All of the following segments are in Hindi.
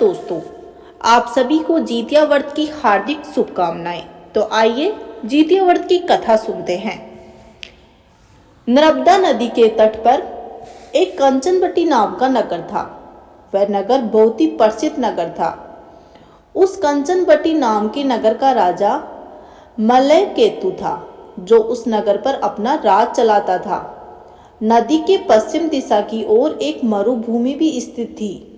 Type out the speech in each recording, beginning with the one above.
दोस्तों, आप सभी को जितिया व्रत की हार्दिक शुभकामनाएं। तो आइए जितिया व्रत की कथा सुनते हैं। नर्मदा नदी के तट पर एक कंचनबटी नाम का नगर था। वह नगर बहुत ही प्रसिद्ध नगर था। उस कंचनबटी नाम के नगर का राजा मलय केतु था, जो उस नगर पर अपना राज चलाता था। नदी के पश्चिम दिशा की ओर एक मरुभूमि भी स्थित थी,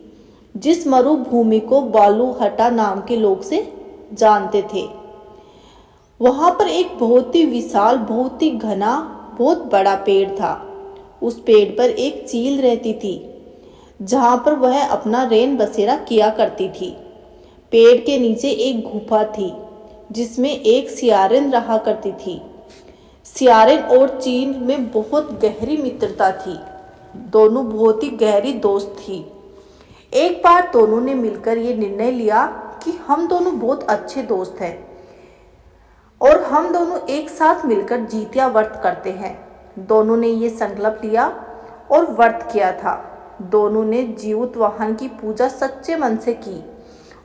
जिस मरुभूमि को बालूहटा नाम के लोग से जानते थे। वहां पर एक बहुत ही विशाल, बहुत ही घना, बहुत बड़ा पेड़ था। उस पेड़ पर एक चील रहती थी, जहां पर वह अपना रैन बसेरा किया करती थी। पेड़ के नीचे एक गुफा थी, जिसमें एक सियारिन रहा करती थी। सियारिन और चील में बहुत गहरी मित्रता थी। दोनों बहुत ही गहरी दोस्त थी। एक बार दोनों ने मिलकर ये निर्णय लिया कि हम दोनों बहुत अच्छे दोस्त हैं और हम दोनों एक साथ मिलकर जितिया व्रत करते हैं। दोनों ने ये संकल्प लिया और व्रत किया था। दोनों ने जीवित वाहन की पूजा सच्चे मन से की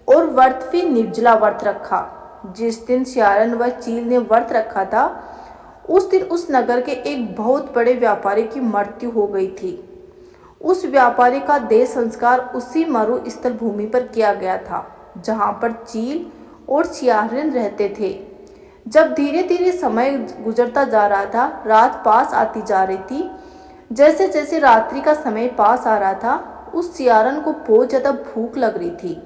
और व्रत भी निर्जला व्रत रखा। जिस दिन सियारिन व चील ने व्रत रखा था, उस दिन उस नगर के एक बहुत बड़े व्यापारी की मृत्यु हो गई थी। उस व्यापारी का देह संस्कार उसी मरुस्थल भूमि पर किया गया था, जहां पर चील और सियारिन रहते थे। जब धीरे धीरे समय गुजरता जा रहा था, रात पास आती जा रही थी। जैसे जैसे रात्रि का समय पास आ रहा था, उस सियारिन को बहुत ज्यादा भूख लग रही थी।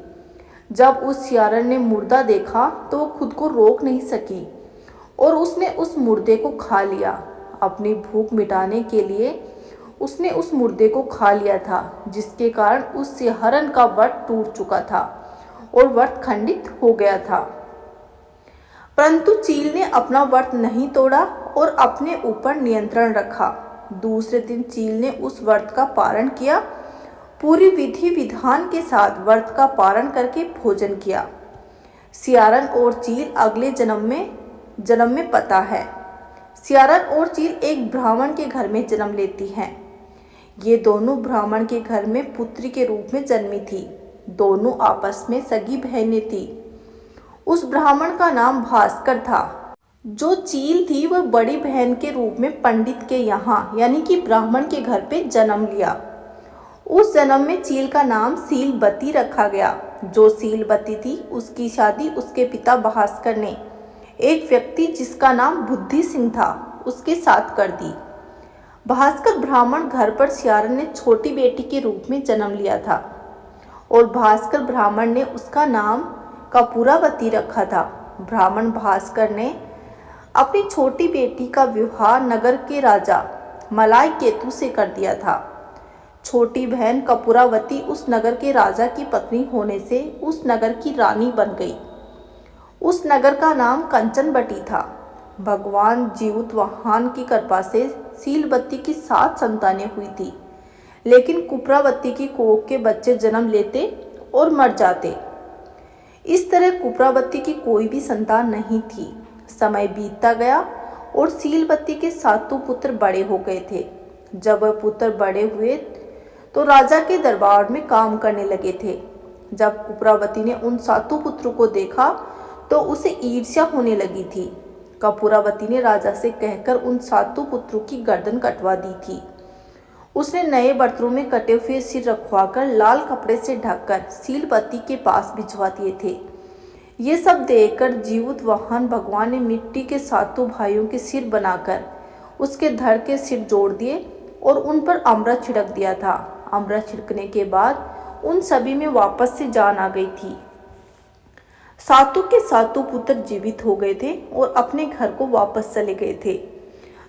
जब उस सियारिन ने मुर्दा देखा तो वो खुद को रोक नहीं सकी और उसने उस मुर्दे को खा लिया। अपनी भूख मिटाने के लिए उसने उस मुर्दे को खा लिया था, जिसके कारण उस सियारिन का व्रत टूट चुका था और व्रत खंडित हो गया था। परंतु चील ने अपना व्रत नहीं तोड़ा और अपने ऊपर नियंत्रण रखा। दूसरे दिन चील ने उस व्रत का पारण किया। पूरी विधि विधान के साथ व्रत का पारण करके भोजन किया। सियारिन और चील अगले जन्म में पता है। सियारिन और चील एक ब्राह्मण के घर में जन्म लेती हैं। ये दोनों ब्राह्मण के घर में पुत्री के रूप में जन्मी थी। दोनों आपस में सगी बहनें थी। उस ब्राह्मण का नाम भास्कर था। जो चील थी वह बड़ी बहन के रूप में पंडित के यहाँ यानी कि ब्राह्मण के घर पे जन्म लिया। उस जन्म में चील का नाम सीलबती रखा गया। जो सीलबती थी, उसकी शादी उसके पिता भास्कर ने एक व्यक्ति जिसका नाम बुद्धि सिंह था उसके साथ कर दी। भास्कर ब्राह्मण घर पर सियारिन ने छोटी बेटी के रूप में जन्म लिया था और भास्कर ब्राह्मण ने उसका नाम कपूरावती रखा था। ब्राह्मण भास्कर ने अपनी छोटी बेटी का विवाह नगर के राजा मलय केतु से कर दिया था। छोटी बहन कपूरावती उस नगर के राजा की पत्नी होने से उस नगर की रानी बन गई। उस नगर का नाम कंचनबटी था। भगवान जीवित वाहन की कृपा से सीलबती की 7 संतानें हुई थी, लेकिन कुपरावती की कोख के बच्चे जन्म लेते और मर जाते। इस तरह कुपरावती की कोई भी संतान नहीं थी। समय बीतता गया और सीलबती के 7 पुत्र बड़े हो गए थे। जब वह पुत्र बड़े हुए तो राजा के दरबार में काम करने लगे थे। जब कुपरावती ने उन 7 पुत्रों को देखा तो उसे ईर्ष्या होने लगी थी। कपूरावती ने राजा से कहकर उन 7 पुत्रों की गर्दन कटवा दी थी। उसने नए बर्तनों में कटे हुए सिर रखवाकर लाल कपड़े से ढककर सीलबती के पास भिजवा दिए थे। ये सब देखकर जीवित वाहन भगवान ने मिट्टी के 7 भाइयों के सिर बनाकर उसके धड़ के सिर जोड़ दिए और उन पर अमृत छिड़क दिया था। अमृत छिड़कने के बाद उन सभी में वापस से जान आ गई थी। 7 के 7 पुत्र जीवित हो गए थे और अपने घर को वापस चले गए थे।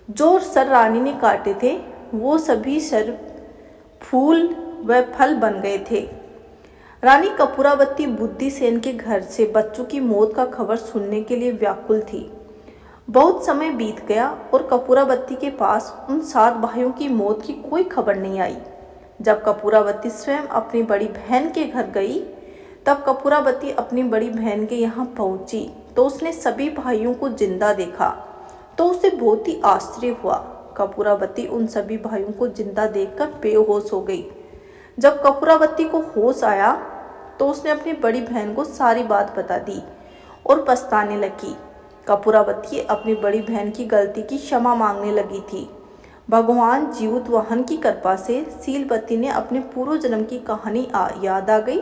जो सर रानी ने काटे थे वो सभी सर फूल व फल बन गए थे। रानी कपूरावती बुद्धिसेन के घर से बच्चों की मौत का खबर सुनने के लिए व्याकुल थी। बहुत समय बीत गया और कपूरावती के पास उन 7 भाइयों की मौत की कोई खबर नहीं आई। जब कपूरावती स्वयं अपनी बड़ी बहन के घर गई, तब कपूरावती अपनी बड़ी बहन के यहाँ पहुंची तो उसने सभी भाइयों को जिंदा देखा तो उसे बहुत ही आश्चर्य हुआ। कपूरावती उन सभी भाइयों को जिंदा देखकर बेहोश हो गई। जब कपूरावती को होश आया तो उसने अपनी बड़ी बहन को सारी बात बता दी और पछताने लगी। कपूरावती अपनी बड़ी बहन की गलती की क्षमा मांगने लगी थी। भगवान जीवतवाहन की कृपा से सीलवती ने अपने पूर्व जन्म की कहानी याद आ गई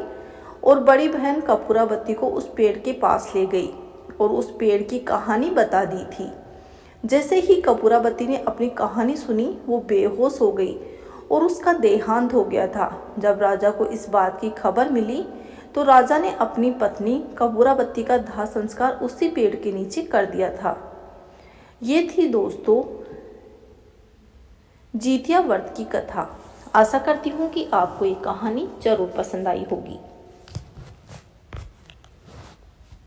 और बड़ी बहन कपूरावती को उस पेड़ के पास ले गई और उस पेड़ की कहानी बता दी थी। जैसे ही कपूरावती ने अपनी कहानी सुनी वो बेहोश हो गई और उसका देहांत हो गया था। जब राजा को इस बात की खबर मिली तो राजा ने अपनी पत्नी कपूरावती का दाह संस्कार उसी पेड़ के नीचे कर दिया था। ये थी दोस्तों जितिया व्रत की कथा। आशा करती हूँ कि आपको ये कहानी जरूर पसंद आई होगी।